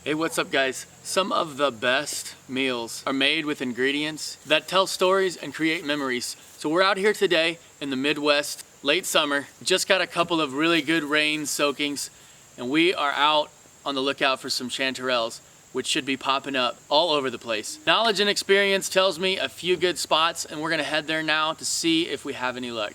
Hey, what's up guys? Some of the best meals are made with ingredients that tell stories and create memories. So we're out here today in the Midwest, late summer, just got a couple of really good rain soakings, and we are out on the lookout for some chanterelles, which should be popping up all over the place. Knowledge and experience tells me a few good spots, and we're gonna head there now to see if we have any luck.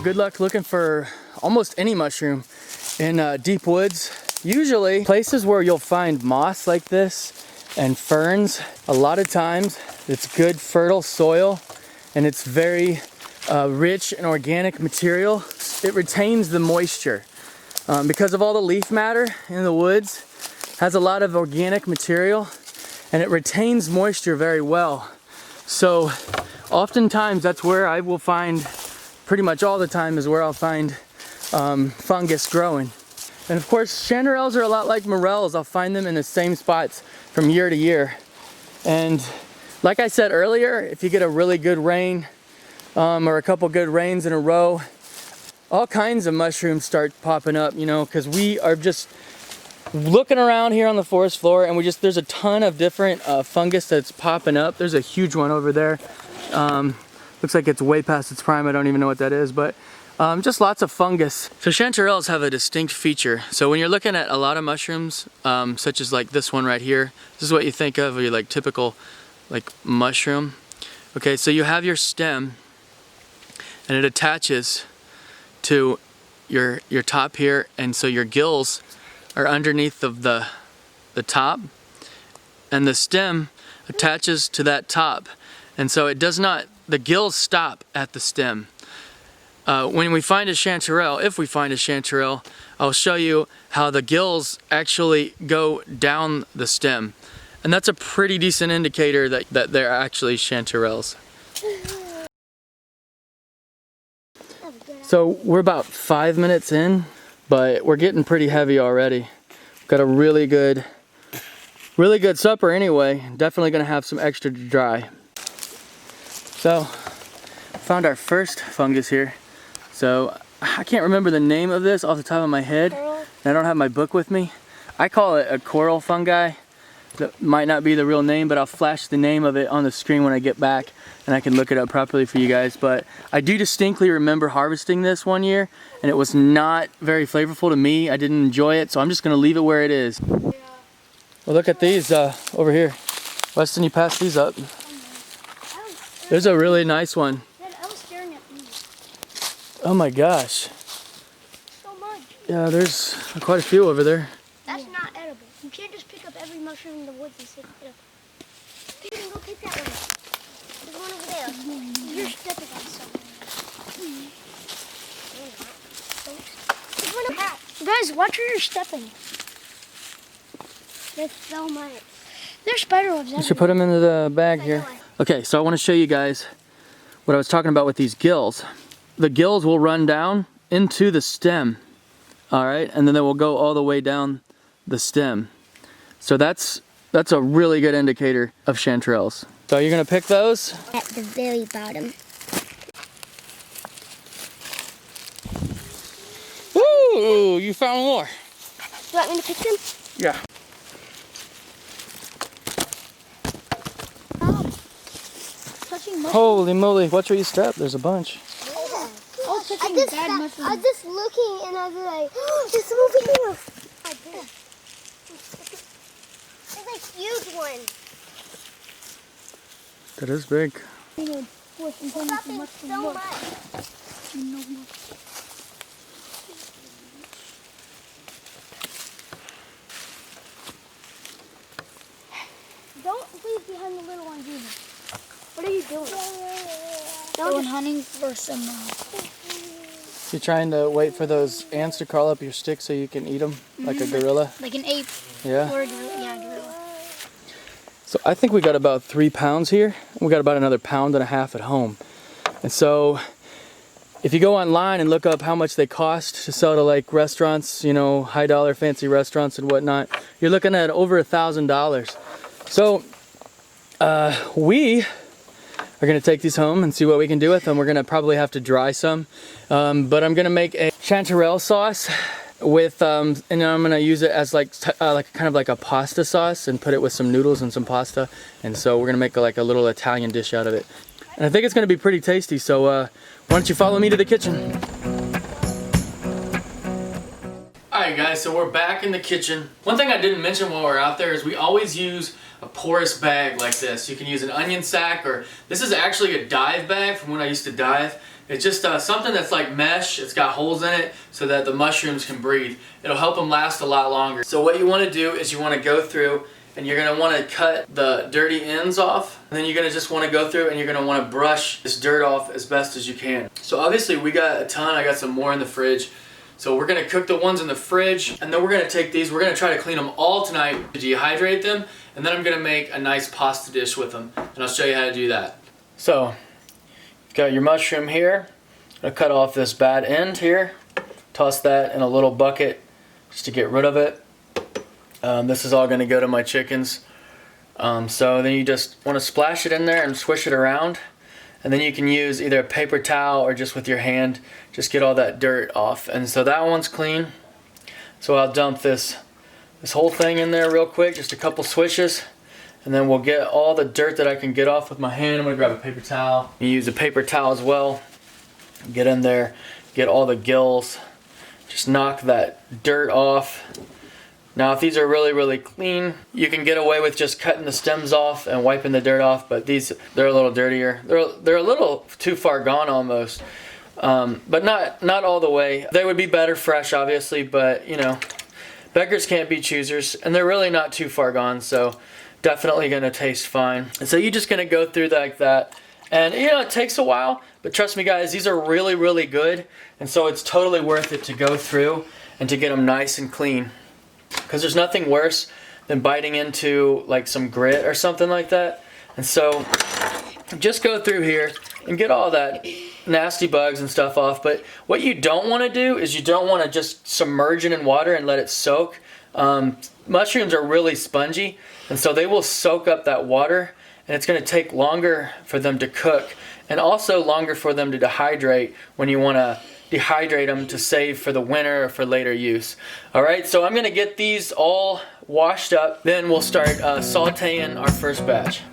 Good luck looking for almost any mushroom in deep woods. Usually places where you'll find moss like this and ferns. A lot of times it's good fertile soil and it's very rich in organic material. It retains the moisture because of all the leaf matter in the woods. Has a lot of organic material and it retains moisture very well. So oftentimes that's where I will find, pretty much all the time is where I'll find fungus growing. And of course, chanterelles are a lot like morels. I'll find them in the same spots from year to year. And like I said earlier, if you get a really good rain or a couple good rains in a row, all kinds of mushrooms start popping up, you know, because we are just looking around here on the forest floor and there's a ton of different fungus that's popping up. There's a huge one over there. Looks like it's way past its prime. I don't even know what that is, but just lots of fungus. So chanterelles have a distinct feature. So when you're looking at a lot of mushrooms, such as like this one right here, this is what you think of your like typical like mushroom. Okay, so you have your stem and it attaches to your top here, and so your gills are underneath of the top, and the stem attaches to that top, and so it does not, the gills stop at the stem. When we find a chanterelle, if we find a chanterelle, I'll show you how the gills actually go down the stem. And that's a pretty decent indicator that they're actually chanterelles. So we're about 5 minutes in, but we're getting pretty heavy already. Got a really good supper anyway. Definitely gonna have some extra to dry. So, found our first fungus here. So, I can't remember the name of this off the top of my head. And I don't have my book with me. I call it a coral fungi. That might not be the real name, but I'll flash the name of it on the screen when I get back and I can look it up properly for you guys. But I do distinctly remember harvesting this one year and it was not very flavorful to me. I didn't enjoy it, so I'm just gonna leave it where it is. Well, look at these over here. Weston, you pass these up. There's a really nice one. I was staring at these. Oh my gosh. So much. Yeah, there's quite a few over there. That's not edible. You can't just pick up every mushroom in the woods and say it's edible. You can go pick that one. There's one over there. You're stepping on something. There's one over there. Guys, watch where you're stepping. There's so much. There's spider webs everywhere. You should put them into the bag here. Okay, so I want to show you guys what I was talking about with these gills. The gills will run down into the stem, all right, and then they will go all the way down the stem. So that's a really good indicator of chanterelles. So you're gonna pick those? At the very bottom. Ooh, you found more. You want me to pick them? Yeah. Holy moly, watch where you step. There's a bunch. I was just looking and I was like, oh, there's some over here. There's a huge one. That is big. So much. Don't leave behind the little ones either. What are you doing? Going hunting for some. You're trying to wait for those ants to crawl up your stick so you can eat them like a gorilla? Like an ape. Yeah. Or a gorilla. Yeah, a gorilla. So I think we got about 3 pounds here. We got about another 1.5 pounds at home. And so if you go online and look up how much they cost to sell to like restaurants, you know, high dollar fancy restaurants and whatnot, you're looking at over $1,000. So we are gonna take these home and see what we can do with them. We're gonna probably have to dry some, but I'm gonna make a chanterelle sauce with, and I'm gonna use it as like kind of like a pasta sauce and put it with some noodles and some pasta. And so we're gonna make like a little Italian dish out of it. And I think it's gonna be pretty tasty. So why don't you follow me to the kitchen? Alright guys, so we're back in the kitchen. One thing I didn't mention while we're out there is we always use a porous bag like this. You can use an onion sack, or this is actually a dive bag from when I used to dive. It's just something that's like mesh. It's got holes in it so that the mushrooms can breathe. It'll help them last a lot longer. So what you want to do is you want to go through and you're going to want to cut the dirty ends off. And then you're going to just want to go through and you're going to want to brush this dirt off as best as you can. So obviously we got a ton. I got some more in the fridge. So we're going to cook the ones in the fridge, and then we're going to take these, we're going to try to clean them all tonight to dehydrate them, and then I'm going to make a nice pasta dish with them, and I'll show you how to do that. So, you've got your mushroom here. I'm going to cut off this bad end here, toss that in a little bucket just to get rid of it. This is all going to go to my chickens. So then you just want to splash it in there and swish it around. And then you can use either a paper towel or just with your hand, just get all that dirt off. And so that one's clean. So I'll dump this whole thing in there real quick, just a couple swishes. And then we'll get all the dirt that I can get off with my hand. I'm gonna grab a paper towel. You use a paper towel as well. Get in there, get all the gills. Just knock that dirt off. Now if these are really, really clean, you can get away with just cutting the stems off and wiping the dirt off, but these, they're a little dirtier. They're a little too far gone almost, but not all the way. They would be better fresh, obviously, but you know, beggars can't be choosers, and they're really not too far gone, so definitely gonna taste fine. And so you're just gonna go through like that, and you know, it takes a while, but trust me guys, these are really, really good, and so it's totally worth it to go through and to get them nice and clean. Because there's nothing worse than biting into like some grit or something like that. And so just go through here and get all that nasty bugs and stuff off. But what you don't want to do is you don't want to just submerge it in water and let it soak. Mushrooms are really spongy, and so they will soak up that water, and it's going to take longer for them to cook and also longer for them to dehydrate when you want to dehydrate them to save for the winter or for later use. Alright, so I'm going to get these all washed up, then we'll start sauteing our first batch.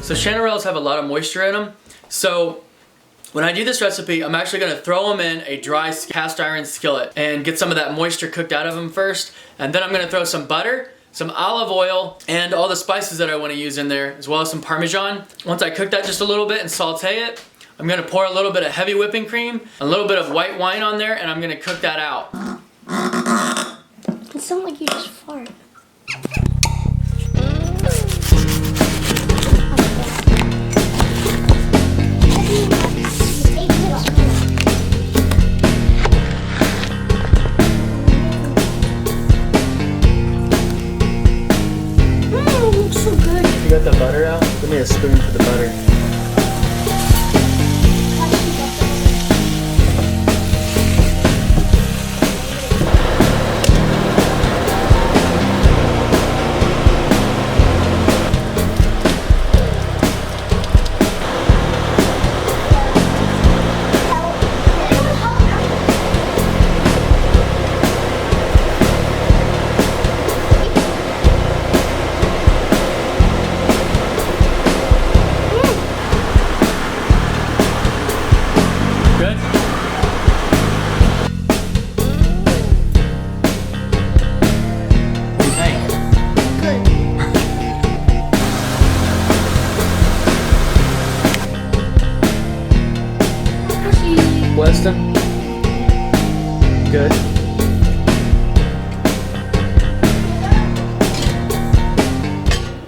So chanterelles have a lot of moisture in them, so when I do this recipe, I'm actually going to throw them in a dry cast iron skillet and get some of that moisture cooked out of them first. And then I'm going to throw some butter, some olive oil, and all the spices that I want to use in there, as well as some Parmesan. Once I cook that just a little bit and saute it, I'm going to pour a little bit of heavy whipping cream, a little bit of white wine on there, and I'm going to cook that out. It sounds like you just fart. You got the butter out? Give me a spoon for the butter. Weston? Good.